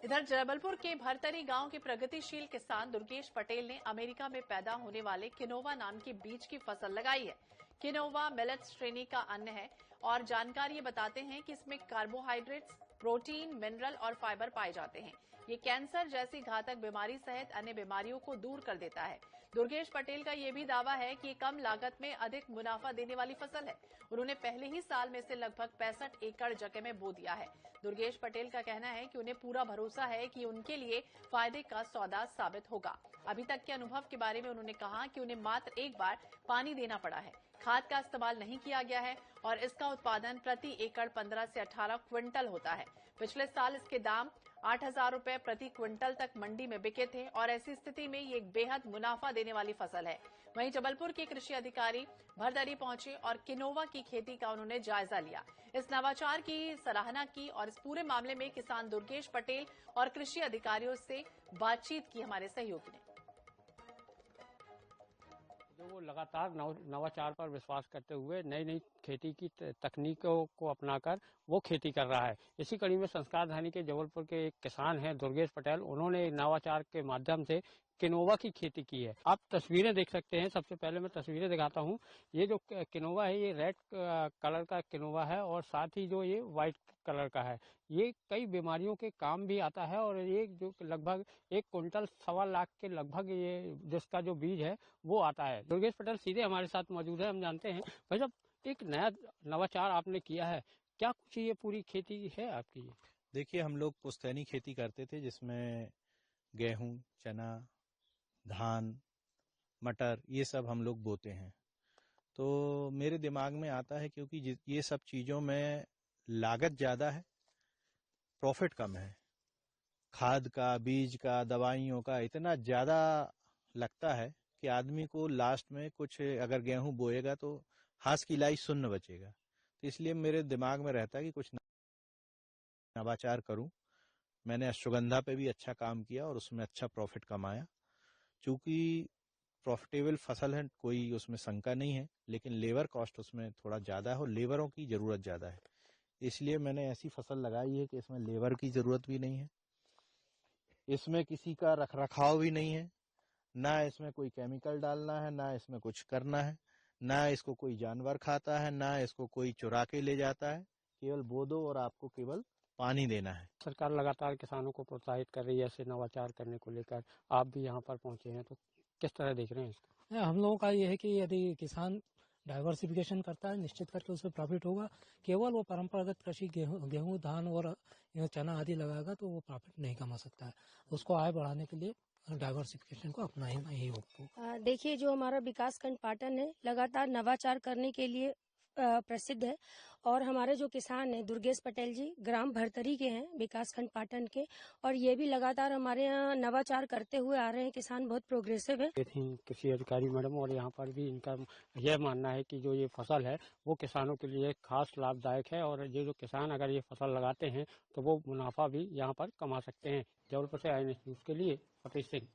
इधर जबलपुर के भरतरी गांव के प्रगतिशील किसान दुर्गेश पटेल ने अमेरिका में पैदा होने वाले किनोवा नाम के बीज की फसल लगाई है। किनोवा मिलेट श्रेणी का अन्न है और जानकारी ये बताते हैं कि इसमें कार्बोहाइड्रेट्स, प्रोटीन, मिनरल और फाइबर पाए जाते हैं। ये कैंसर जैसी घातक बीमारी सहित अन्य बीमारियों को दूर कर देता है। दुर्गेश पटेल का यह भी दावा है कि ये कम लागत में अधिक मुनाफा देने वाली फसल है। उन्होंने पहले ही साल में से लगभग 65 एकड़ जगह में बो दिया है। दुर्गेश पटेल का कहना है कि उन्हें पूरा भरोसा है कि उनके लिए फायदे का सौदा साबित होगा। अभी तक के अनुभव के बारे में उन्होंने कहा कि उन्हें मात्र एक बार पानी देना पड़ा है, खाद का इस्तेमाल नहीं किया गया है और इसका उत्पादन प्रति एकड़ 15 से 18 क्विंटल होता है। पिछले साल इसके दाम 8,000 रुपए प्रति क्विंटल तक मंडी में बिके थे और ऐसी स्थिति में ये एक बेहद मुनाफा देने वाली फसल है। वहीं जबलपुर के कृषि अधिकारी भरतरी पहुंचे और किनोवा की खेती का उन्होंने जायजा लिया। इस नवाचार की सराहना की और इस पूरे मामले में किसान दुर्गेश पटेल और कृषि अधिकारियों से बातचीत की हमारे सहयोगी ने। वो लगातार नवाचार पर विश्वास करते हुए नई नई खेती की तकनीकों को अपनाकर वो खेती कर रहा है। इसी कड़ी में संस्कारधानी के जबलपुर के एक किसान हैं दुर्गेश पटेल, उन्होंने नवाचार के माध्यम से किनोवा की खेती की है। आप तस्वीरें देख सकते हैं। सबसे पहले मैं तस्वीरें दिखाता हूँ। ये जो किनोवा है ये रेड कलर का किनोवा है और साथ ही जो ये व्हाइट कलर का है। ये कई बीमारियों के काम भी आता है और ये जो लगभग 1 कुंटल 1.25 लाख के लगभग ये जिसका जो बीज है वो आता है। दुर्गेश पटेल सीधे हमारे साथ मौजूद है, हम जानते हैं। भाई साहब, एक नया नवाचार आपने किया है, क्या कुछ ये पूरी खेती है आपकी? देखिए, हम लोग पुश्तैनी खेती करते थे जिसमें गेहूं, चना, धान, मटर ये सब हम लोग बोते हैं। तो मेरे दिमाग में आता है क्योंकि ये सब चीज़ों में लागत ज़्यादा है, प्रॉफिट कम है। खाद का, बीज का, दवाइयों का इतना ज़्यादा लगता है कि आदमी को लास्ट में कुछ अगर गेहूं बोएगा तो हाथ की लाई शून्य बचेगा। तो इसलिए मेरे दिमाग में रहता है कि कुछ नवाचार करूं। मैंने अश्वगंधा पे भी अच्छा काम किया और उसमें अच्छा प्रॉफिट कमाया। चूंकि प्रॉफिटेबल फसल है, कोई उसमें शंका नहीं है, लेकिन लेबर कॉस्ट उसमें थोड़ा ज़्यादा है और लेबरों की ज़रूरत ज़्यादा है। इसलिए मैंने ऐसी फसल लगाई है कि इसमें लेबर की ज़रूरत भी नहीं है, इसमें किसी का रख रखाव भी नहीं है, ना इसमें कोई केमिकल डालना है, ना इसमें कुछ करना है, ना इसको कोई जानवर खाता है, ना इसको कोई चुरा के ले जाता है। केवल बो दो और आपको केवल पानी देना है। सरकार लगातार किसानों को प्रोत्साहित कर रही है ऐसे नवाचार करने को लेकर। आप भी यहाँ पर पहुंचे हैं तो किस तरह देख रहे हैं इसको? हम लोगों का ये है कि यदि किसान डाइवर्सिफिकेशन करता है, निश्चित करके उसमें प्रॉफिट होगा। केवल वो परंपरागत कृषि गेहूं, धान और चना आदि लगाएगा तो वो प्रॉफिट नहीं कमा सकता है। उसको आय बढ़ाने के लिए डाइवर्सिफिकेशन को अपनाना ही होगा। देखिए, जो हमारा विकासखंड पाटन है लगातार नवाचार करने के लिए प्रसिद्ध है और हमारे जो किसान हैं दुर्गेश पटेल जी ग्राम भरतरी के हैं, विकासखंड पाटन के, और ये भी लगातार हमारे यहाँ नवाचार करते हुए आ रहे हैं। किसान बहुत प्रोग्रेसिव है। कृषि अधिकारी मैडम, और यहाँ पर भी इनका यह मानना है कि जो ये फसल है वो किसानों के लिए खास लाभदायक है और ये जो किसान अगर ये फसल लगाते हैं तो वो मुनाफा भी यहाँ पर कमा सकते हैं। जबलपुर से INS न्यूज़ के लिए फतेह सिंह।